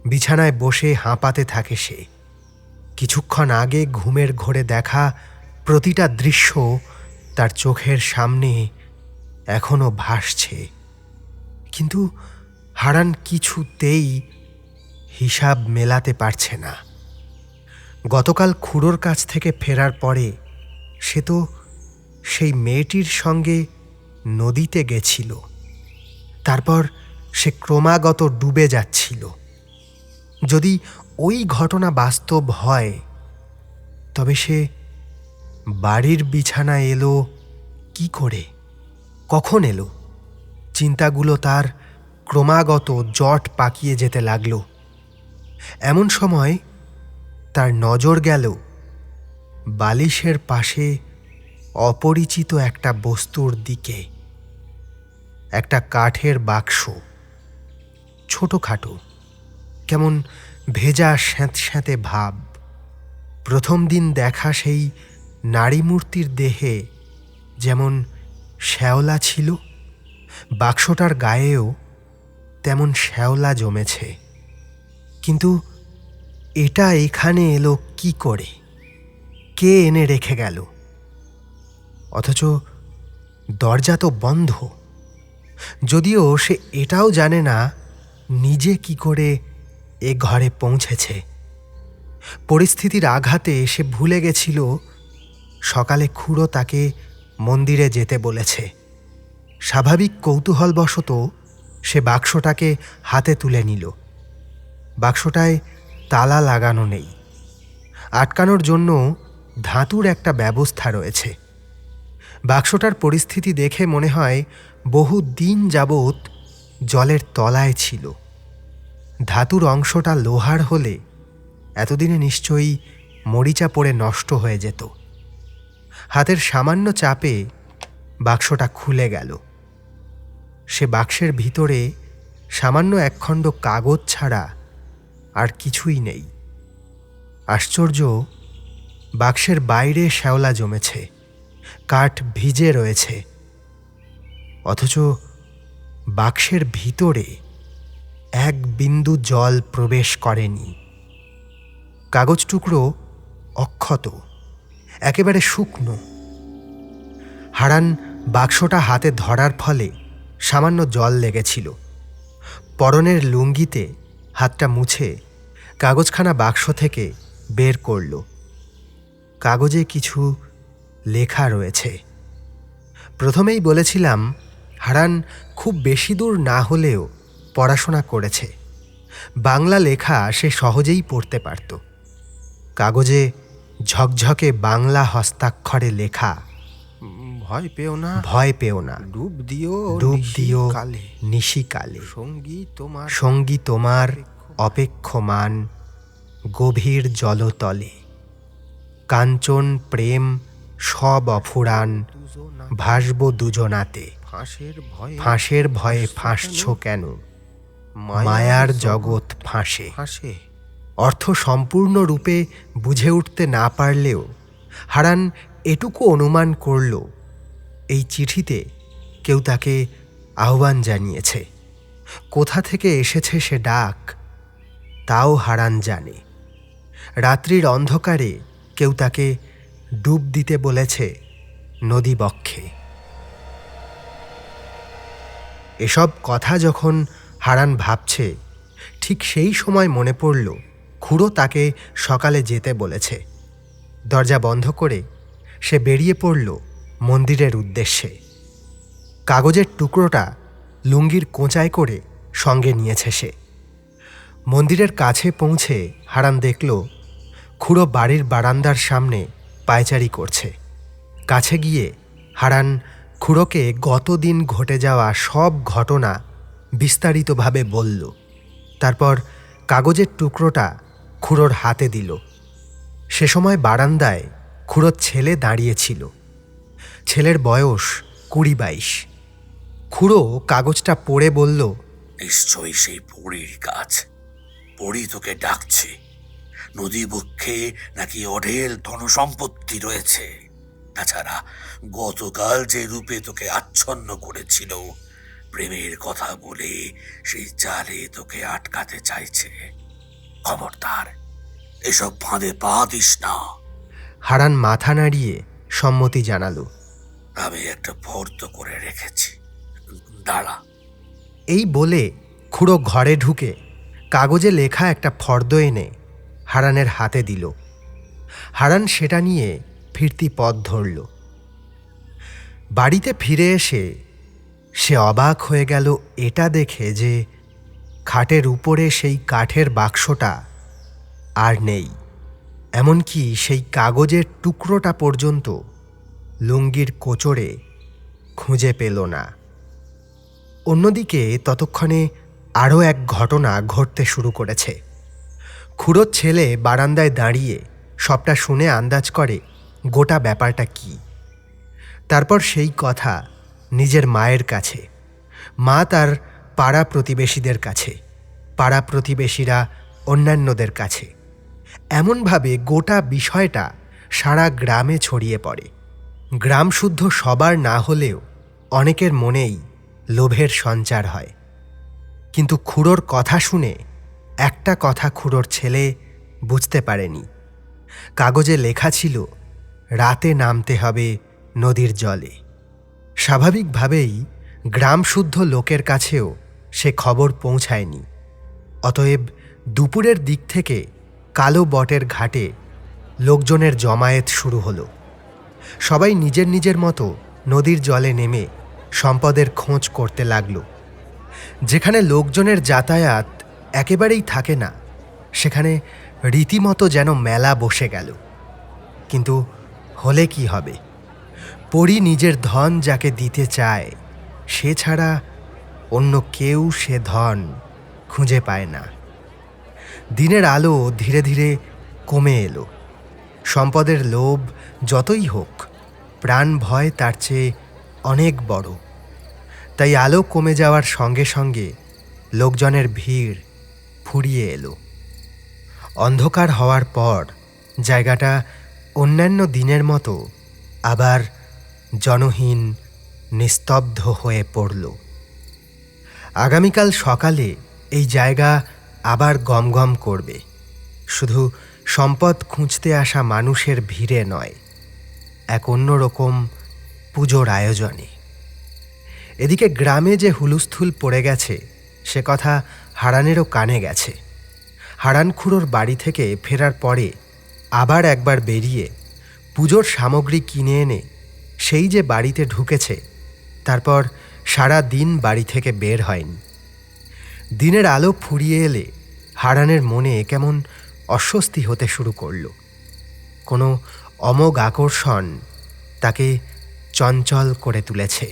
বিছানায় বসে হাঁপাতে থাকে সে। কিছুক্ষণ আগে ঘুমের ঘোরে দেখা প্রতিটা দৃশ্য তার চোখের সামনে এখনো ভাসছে, কিন্তু হারান কিছুতেই হিসাব মেলাতে পারছে না। গতকাল খুড়োর কাছ থেকে ফেরার পরে সে তো সেই মেয়েটির সঙ্গে নদীতে গেছিল। তারপর সে ক্রমাগত ডুবে যাচ্ছিল। যদি ওই ঘটনা বাস্তব হয়, তবে সে বাড়ির বিছানায় এলো কি করে, কখন এলো? চিন্তাগুলো তার ক্রমাগত জট পাকিয়ে যেতে লাগলো। এমন সময় তার নজর গেল বালিশের পাশে অপরিচিত একটা বস্তুর দিকে। একটা কাঠের বাক্স, ছোটখাটো, কেমন ভেজা স্যাঁতস্যাঁতে ভাব। প্রথম দিন দেখা সেই নারী মূর্তির দেহে যেমন শ্যাওলা ছিল, বাক্সটার গায়েও তেমন শ্যাওলা জমেছে। কিন্তু এটা এখানে এলো কি করে? কে এনে রেখে গেল? অথচ দরজা তো বন্ধ। যদিও সে এটাও জানে না নিজে কি করে এ ঘরে পৌঁছেছে। পরিস্থিতির আঘাতে সে ভুলে গেছিল সকালে খুড়ো তাকে মন্দিরে যেতে বলেছে। স্বাভাবিক কৌতূহলবশত সে বাক্সটাকে হাতে তুলে নিল। বাক্সটায় তালা লাগানো নেই, আটকানোর জন্য ধাতুর একটা ব্যবস্থা রয়েছে। বাক্সটার পরিস্থিতি দেখে মনে হয় বহু দিন যাবৎ জলের তলায় ছিল। ধাতুর অংশটা লোহার হলে এতদিনে নিশ্চয়ই মরিচা পড়ে নষ্ট হয়ে যেত। হাতের সামান্য চাপে বাক্সটা খুলে গেল। সে বাক্সের ভিতরে সামান্য একখণ্ড কাগজ ছাড়া আর কিছুই নেই। আশ্চর্য, বাক্সের বাইরে শ্যাওলা জমেছে, কাঠ ভিজে রয়েছে, অথচ বাক্সের ভিতরে এক বিন্দু জল প্রবেশ করেনি। কাগজ টুকরো অক্ষত, একেবারে শুকনো। হারান বাক্সটা হাতে ধরার ফলে সামান্য জল লেগেছিল। পরনের লুঙ্গিতে হাতটা মুছে কাগজখানা বাক্স থেকে বের করল। কাগজে কিছু লেখা রয়েছে। প্রথমেই বলেছিলাম হারান খুব বেশি দূর না হলেও পড়াশোনা করেছে। বাংলা লেখা সে সহজেই পড়তে পারত। কাগজে ঝকঝকে বাংলা হস্তাক্ষরে লেখা, ভয় পেও না, ভয় পেও না, ডুব দিও, ডুব দিও কালে, নিশিকালে, সঙ্গী তোমার, সঙ্গী তোমার অপেক্ষমান গভীর জলতলে। কাঞ্চন প্রেম সব অফুরান, ভাসব দুজনাতে। ফাঁসের ভয়ে ফাঁসছ কেন, মায়ার জগৎ ফাঁসে। অর্থ সম্পূর্ণরূপে বুঝে উঠতে না পারলেও হারান এটুকু অনুমান করল এই চিঠিতে কেউ তাকে আহ্বান জানিয়েছে। কোথা থেকে এসেছে সে ডাক তাও হারান জানে। রাত্রির অন্ধকারে কেউ তাকে ডুব দিতে বলেছে নদী বক্ষে। এসব কথা যখন হারান ভাবছে, ঠিক সেই সময় মনে পড়ল খুড়ো তাকে সকালে যেতে বলেছে। দরজা বন্ধ করে সে বেরিয়ে পড়ল মন্দিরের উদ্দেশ্যে। কাগজের টুকরোটা লুঙ্গির কোঁচায় করে সঙ্গে নিয়েছে সে। মন্দিরের কাছে পৌঁছে হারান দেখল খুড়ো বাড়ির বারান্দার সামনে পায়চারি করছে। কাছে গিয়ে হারান খুড়োকে গতদিন ঘটে যাওয়া সব ঘটনা বিস্তারিতভাবে বলল। তারপর কাগজের টুকরোটা খুড়োর হাতে দিল। সে সময় বারান্দায় খুড়োর ছেলে দাঁড়িয়েছিল। ছেলের বয়স 20-22। খুড়ো কাগজটা পড়ে বলল, নিশ্চয়ই সেই পরীর কাজ। পরী তোকে ডাকছে। নদী বক্ষে নাকি অঢেল ধনসম্পত্তি রয়েছে। তাছাড়া গতকাল যে রূপে তোকে আচ্ছন্ন করেছিল, প্রেমের কথা বলে সেই জালে তোকে আটকাতে চাইছে। খবরদার, এসব ফাঁদে পা দিস না। হারান মাথা নাড়িয়ে সম্মতি জানালো। আমি একটা ফর্দ করে রেখেছি, দাঁড়া। এই বলে খুড়ো ঘরে ঢুকে কাগজে লেখা একটা ফর্দ এনে হারানের হাতে দিল। হারান সেটা নিয়ে ফিরতি পথ ধরল। বাড়িতে ফিরে এসে সে অবাক হয়ে গেল এটা দেখে যে খাটের উপরে সেই কাঠের বাক্সটা আর নেই। এমনকি সেই কাগজের টুকরোটা পর্যন্ত লুঙ্গির কোচরে খুঁজে পেল না। অন্যদিকে ততক্ষণে আরও এক ঘটনা ঘটতে শুরু করেছে। খুড়োর ছেলে বারান্দায় দাঁড়িয়ে সবটা শুনে আন্দাজ করে গোটা ব্যাপারটা কি। তারপর সেই কথা নিজের মায়ের কাছে, মা তার পাড়া প্রতিবেশীদের কাছে, পাড়া প্রতিবেশীরা অন্যান্যদের কাছে। এমনভাবে গোটা বিষয়টা সারা গ্রামে ছড়িয়ে পড়ে। গ্রাম শুদ্ধ সবার না হলেও অনেকের মনেই লোভের সঞ্চার হয়। কিন্তু খুড়োর কথা শুনে একটা কথা খুড়োর ছেলে বুঝতে পারেনি। কাগজে লেখা ছিল রাতে নামতে হবে নদীর জলে। স্বাভাবিকভাবেই গ্রাম শুদ্ধ লোকের কাছেও সে খবর পৌঁছায়নি। অতএব দুপুরের দিক থেকে কালো বটের ঘাটে লোকজনের জমায়েত শুরু হলো। সবাই নিজের নিজের মতো নদীর জলে নেমে সম্পদের খোঁজ করতে লাগল। যেখানে লোকজনের যাতায়াত একেবারেই থাকে না, সেখানে রীতিমতো যেন মেলা বসে গেল। কিন্তু হলে কি হবে? পরী নিজের ধন যাকে দিতে চায়, সে ছাড়া অন্য কেউ সে ধন খুঁজে পায় না। দিনের আলো ধীরে ধীরে কমে এলো। সম্পদের লোভ যতই হোক, প্রাণ ভয় তার চেয়ে অনেক বড়। তাই আলো কমে যাওয়ার সঙ্গে সঙ্গে লোকজনের ভিড় ফুরিয়ে এলো। অন্ধকার হওয়ার পর জায়গাটা অন্যান্য দিনের মতো আবার জনহীন, নিস্তব্ধ হয়ে পড়ল। আগামীকাল সকালে এই জায়গা আবার গমগম করবে, শুধু সম্পদ খুঁজতে আসা মানুষের ভিড়ে নয়, এক অন্যরকম পুজোর আয়োজনে। এদিকে গ্রামে যে হুলস্থুল পড়ে গেছে সে কথা হারানেরও কানে গেছে। হারান খুড়োর বাড়ি থেকে ফেরার পরে আবার একবার বেরিয়ে পুজোর সামগ্রী কিনে এনে সেই যে বাড়িতে ঢুকেছে, তারপর সারা দিন বাড়ি থেকে বের হয়নি। দিনের আলো ফুরিয়ে এলে হারানের মনে কেমন অস্বস্তি হতে শুরু করল। কোনো অমোঘ আকর্ষণ তাকে চঞ্চল করে তুলেছে।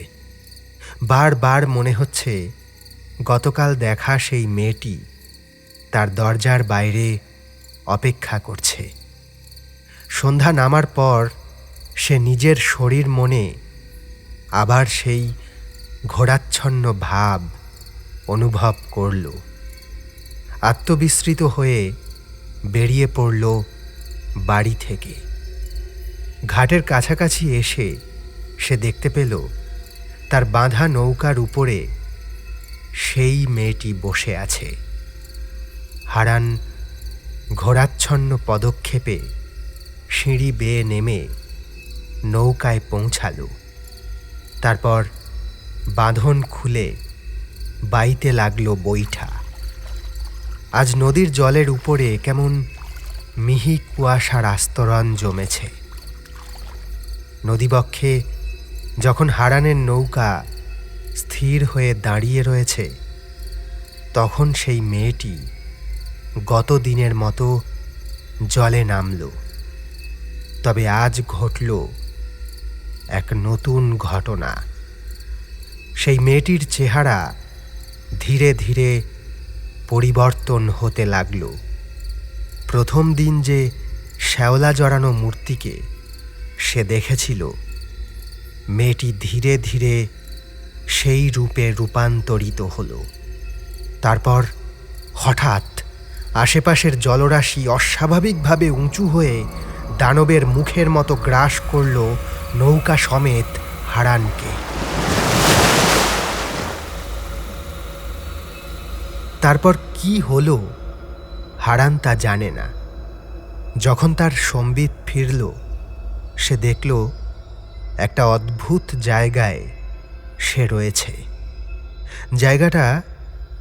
বারবার মনে হচ্ছে গতকাল দেখা সেই মেয়েটি তার দরজার বাইরে অপেক্ষা করছে। সন্ধ্যা নামার পর সে নিজের শরীর মনে আবার সেই ঘোরাচ্ছন্ন ভাব অনুভব করল। আত্মবিস্মৃত হয়ে বেরিয়ে পড়ল বাড়ি থেকে। ঘাটের কাছাকাছি এসে সে দেখতে পেল তার বাঁধা নৌকার উপরে সেই মেয়েটি বসে আছে। হারান ঘোরাচ্ছন্ন পদক্ষেপে সিঁড়ি বেয়ে নেমে নৌকায় পৌঁছালো। তারপর বাঁধন খুলে বাইতে লাগলো বৈঠা। আজ নদীর জলের উপরে কেমন মিহি কুয়াশার আস্তরণ জমেছে। নদীবক্ষে যখন হারানের নৌকা স্থির হয়ে দাঁড়িয়ে রয়েছে, তখন সেই মেয়েটি গত দিনের মতো জলে নামল। তবে আজ ঘটল এক নতুন ঘটনা। সেই মেয়েটির চেহারা ধীরে ধীরে পরিবর্তন হতে লাগল। প্রথম দিন যে শ্যাওলা জড়ানো মূর্তিকে সে দেখেছিল, মেয়েটি ধীরে ধীরে সেই রূপে রূপান্তরিত হল। তারপর হঠাৎ আশেপাশের জলরাশি অস্বাভাবিকভাবে উঁচু হয়ে দানবের মুখের মতো গ্রাস করল নৌকা সমেত হারানকে। তারপর কি হলো হারান তা জানে না। যখন তার সম্বিত ফিরল, সে দেখল একটা অদ্ভুত জায়গায় সে রয়েছে। জায়গাটা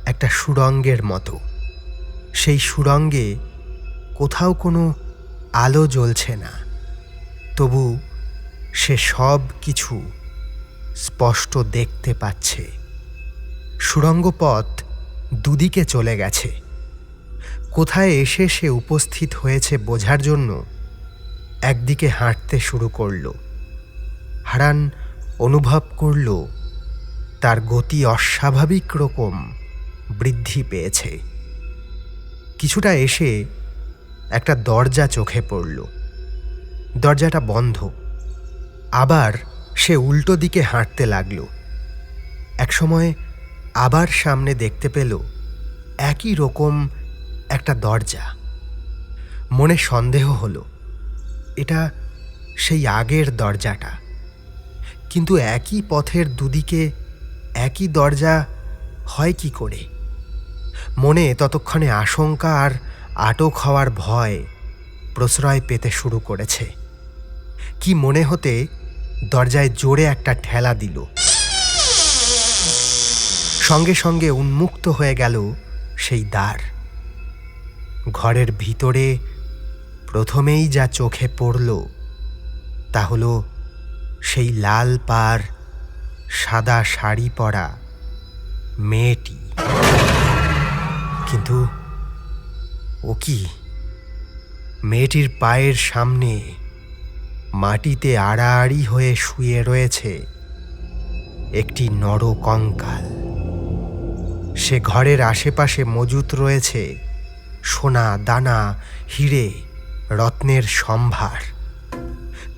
একটা সুড়ঙ্গের মতো। সেই সুড়ঙ্গে কোথাও কোনো আলো জ্বলছে না, তবু সে সব কিছু স্পষ্ট দেখতে পাচ্ছে। সুড়ঙ্গ পথ দুদিকে চলে গেছে। কোথায় এসে সে উপস্থিত হয়েছে বোঝার জন্য একদিকে হাঁটতে শুরু করল। হারান অনুভব করল তার গতি অস্বাভাবিক রকম বৃদ্ধি পেয়েছে। কিছুটা এসে একটা দরজা চোখে পড়ল। দরজাটা বন্ধ। আবার সে উল্টো দিকে হাঁটতে লাগল। একসময় আবার সামনে দেখতে পেল একই রকম একটা দরজা। মনে সন্দেহ হলো এটা সেই আগের দরজাটা, কিন্তু একই পথের দুদিকে একই দরজা হয় কি করে? মনে ততক্ষণে আশঙ্কা আর আটক হওয়ার ভয় প্রশ্রয় পেতে শুরু করেছে। কি মনে হতে দরজায় জোরে একটা ঠেলা দিল। সঙ্গে সঙ্গে উন্মুক্ত হয়ে গেল সেই দ্বার। ঘরের ভিতরে প্রথমেই যা চোখে পড়ল তা হলো সেই লাল পাড় সাদা শাড়ি পরা মেয়েটি। কিন্তু ও কি? মেয়েটির পায়ের সামনে মাটিতে আড়াআড়ি হয়ে শুয়ে রয়েছে একটি নরকঙ্কাল। সে ঘরের আশেপাশে মজুত রয়েছে সোনা দানা, হিরে, রত্নের সম্ভার।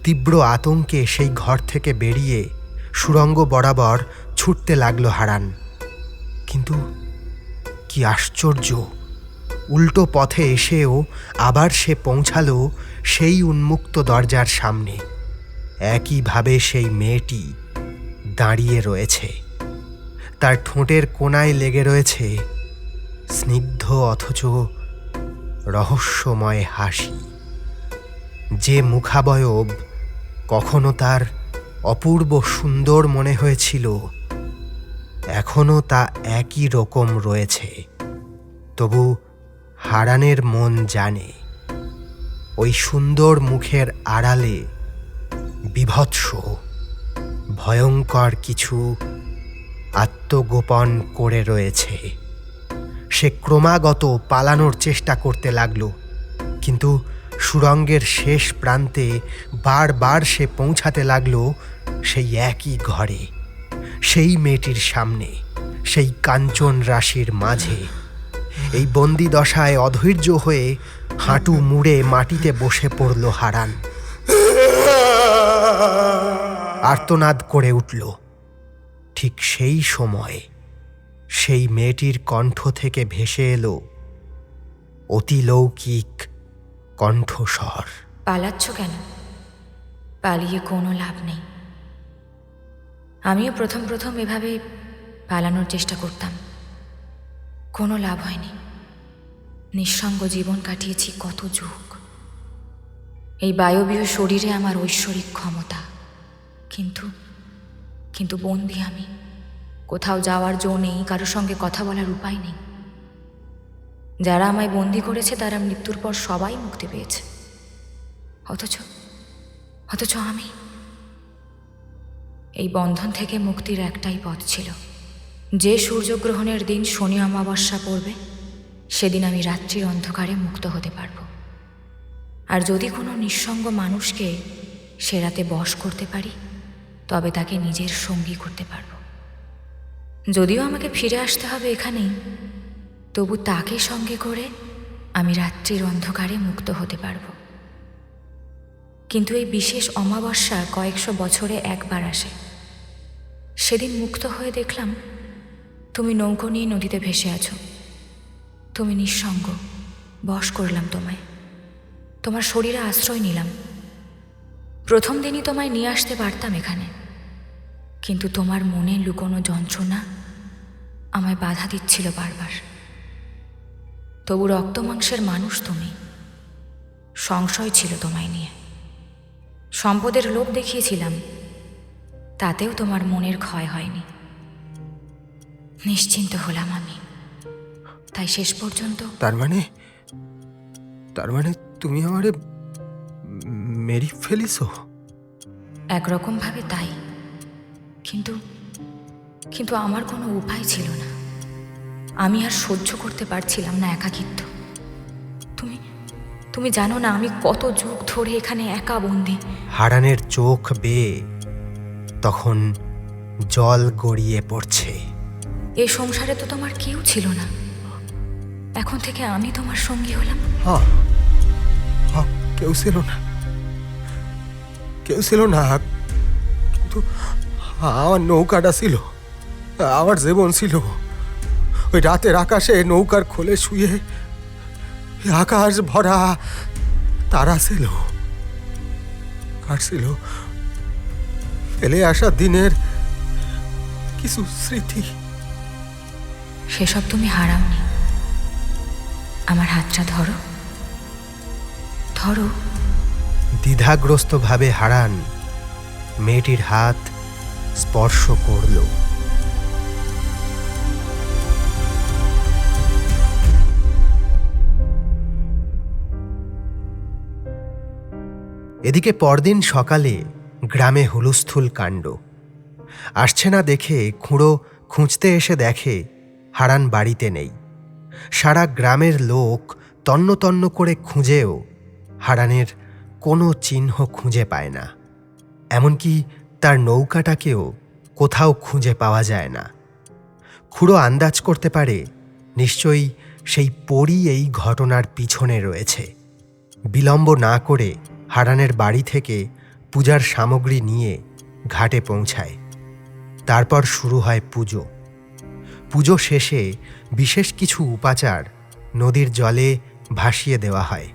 তীব্র আতঙ্কে সেই ঘর থেকে বেরিয়ে সুড়ঙ্গ বরাবর ছুটতে লাগলো হারান। কিন্তু কি আশ্চর্য, উল্টো পথে এসেও আবার সে পৌঁছালো সেই উন্মুক্ত দরজার সামনে। একইভাবে সেই মেয়েটি দাঁড়িয়ে রয়েছে। তার ঠোঁটের কোণায় লেগে রয়েছে স্নিগ্ধ অথচ রহস্যময় হাসি। যে মুখাবয়ব কখনো তার অপূর্ব সুন্দর মনে হয়েছিল, এখনো তা একই রকম রয়েছে। তবু হারানের মন জানে ওই সুন্দর মুখের আড়ালে বীভৎস ভয়ঙ্কর কিছু আত্মগোপন করে রয়েছে। সে ক্রমাগত পালানোর চেষ্টা করতে লাগলো, কিন্তু সুড়ঙ্গের শেষ প্রান্তে বারবার সে পৌঁছাতে লাগলো সেই একই ঘরে, সেই মেয়েটির সামনে, সেই কাঞ্চন রাশির মাঝে। এই বন্দি দশায় অধৈর্য হয়ে হাঁটু মুড়ে মাটিতে বসে পড়ল হারান। আর্তনাদ করে উঠল। ঠিক সেই সময় সেই মেয়েটির কণ্ঠ থেকে ভেসে এলো অতিলৌকিক কণ্ঠস্বর। পালাচ্ছ কেন? পালিয়ে কোনো লাভ নেই। আমিও প্রথম প্রথম এভাবে পালানোর চেষ্টা করতাম, কোনো লাভ হয়নি। নিঃসঙ্গ জীবন কাটিয়েছি কত যুগ। এই বায়বীয় শরীরে আমার ঐশ্বরিক ক্ষমতা, কিন্তু কিন্তু বন্দী আমি। কোথাও যাওয়ার জো নেই, কারোর সঙ্গে কথা বলার উপায় নেই। যারা আমায় বন্দি করেছে তারা মৃত্যুর পর সবাই মুক্তি পেয়েছে, অথচ আমি। এই বন্ধন থেকে মুক্তির একটাই পথ ছিল। যে সূর্যগ্রহণের দিন শনি অমাবস্যা পড়বে, সেদিন আমি রাত্রির অন্ধকারে মুক্ত হতে পারব। আর যদি কোনো নিঃসঙ্গ মানুষকে সে রাতে বশ করতে পারি, তবে তাকে নিজের সঙ্গী করতে পারব। যদিও আমাকে ফিরে আসতে হবে এখানেই, তবু তাকে সঙ্গে করে আমি রাত্রির অন্ধকারে মুক্ত হতে পারব। কিন্তু এই বিশেষ অমাবস্যা কয়েকশো বছরে একবার আসে। সেদিন মুক্ত হয়ে দেখলাম তুমি নৌকো নিয়ে নদীতে ভেসে আছো। তুমি নিঃসঙ্গ, বশ করলাম তোমায়, তোমার শরীরে আশ্রয় নিলাম। প্রথম দিনই তোমায় নিয়ে আসতে পারতাম এখানে, কিন্তু তোমার মনে লুকোনো যন্ত্রণা আমায় বাধা দিচ্ছিল বারবার। তবু রক্ত মাংসের মানুষ তুমি, সংশয় ছিল তোমায় নিয়ে। সম্পদের লোভ দেখিয়েছিলাম, তাতেও তোমার মনের ক্ষয় হয়নি। নিশ্চিন্ত হলাম আমি, তাই শেষ পর্যন্ত। তার মানে তুমি আমারে মেরি ফেলিছো? একরকমভাবে তাই, কিন্তু আমার কোনো উপায় ছিল না। আমি আর সহ্য করতে পারছিলাম না একাকিত্ব। তুমি জানো না আমি কত যুগ ধরে এখানে একা বন্দি। হারানের চোখ বেয়ে তখন জল গড়িয়ে পড়ছে। এই সংসারে তো তোমার কেউ ছিল না, এখন থেকে আমি তোমার সঙ্গী হলাম। হ্যাঁ, কেউ ছিল না, কিন্তু আমার নৌকাটা ছিল, আমার জীবন ছিল। ওই রাতের আকাশে নৌকার খোলে শুয়ে আকাশ ভরা তারা ছিল, আর ছিল ফেলে আসা দিনের কিছু স্মৃতি। সেসব তুমি হারাওনি। আমার হাতটা ধরো। দ্বিধাগ্রস্তভাবে হারান মেয়েটির হাত স্পর্শ করল। এদিকে পরদিন সকালে গ্রামে হুলস্থুল কাণ্ড। আসছে না দেখে খুঁড়ো খুঁজতে এসে দেখে হারান বাড়িতে নেই। সারা গ্রামের লোক তন্ন তন্ন করে খুঁজেও হারানের কোনো চিহ্ন খুঁজে পায় না। এমনকি তার নৌকাটাকেও কোথাও খুঁজে পাওয়া যায় না। খুঁড়ো আন্দাজ করতে পারে নিশ্চয়ই সেই পরী এই ঘটনার পিছনে রয়েছে। বিলম্ব না করে হারানের বাড়ি থেকে পূজার সামগ্রী নিয়ে ঘাটে পৌঁছায়। তারপর শুরু হয় পুজো। পুজো শেষে বিশেষ কিছু উপাচার নদীর জলে ভাসিয়ে দেওয়া হয়।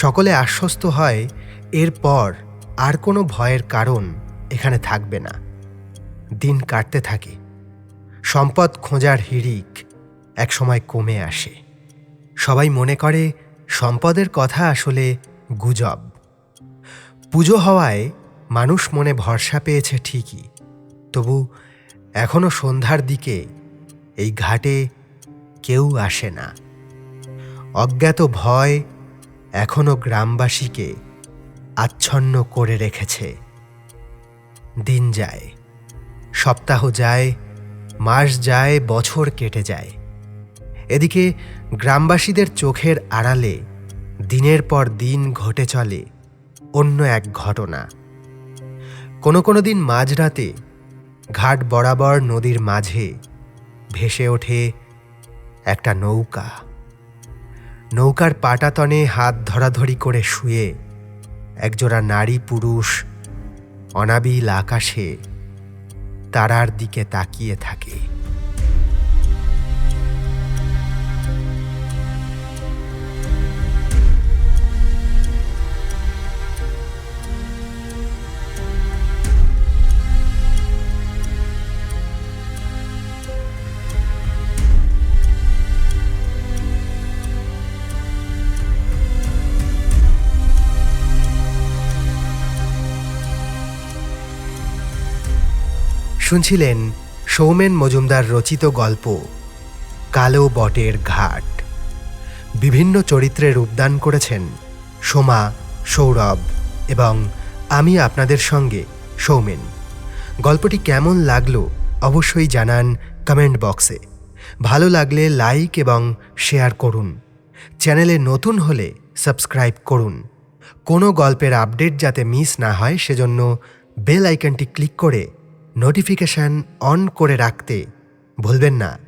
সকলে আশ্বস্ত হয় এরপর আর কোনো ভয়ের কারণ এখানে থাকবে না। দিন কাটতে থাকে। সম্পদ খোঁজার হিড়িক একসময় কমে আসে। সবাই মনে করে সম্পদের কথা আসলে গুজব। পুজো হওয়ায় মানুষ মনে ভরসা পেয়েছে ঠিকই, তবু এখনো সন্ধ্যার দিকে এই ঘাটে কেউ আসে না। অজ্ঞাত ভয় এখনো গ্রামবাসীকে আচ্ছন্ন করে রেখেছে। দিন যায়, সপ্তাহ যায়, মাস যায়, বছর কেটে যায়। এদিকে গ্রামবাসীদের চোখের আড়ালে দিনের পর দিন ঘটে চলে অন্য এক ঘটনা। কোনো দিন মাঝরাতে ঘাট বরাবর নদীর মাঝে ভেসে ওঠে একটা নৌকা। নৌকার পাটাতনে হাত ধরাধরি করে শুয়ে একজোড়া নারী পুরুষ অনাবিল আকাশে তারার দিকে তাকিয়ে থাকে। শুনছিলেন সৌমেন মজুমদার রচিত গল্প কালো বটের ঘাট। বিভিন্ন চরিত্রে রূপদান করেছেন সোমা, সৌরভ এবং আমি আপনাদের সঙ্গে সৌমেন। গল্পটি কেমন লাগলো অবশ্যই জানান কমেন্ট বক্সে। ভালো লাগলে লাইক এবং শেয়ার করুন। চ্যানেলে নতুন হলে সাবস্ক্রাইব করুন। কোনো গল্পের আপডেট যাতে মিস না হয় সেজন্য বেল আইকনটি ক্লিক করে নোটিফিকেশন অন করে রাখতে ভুলবেন না।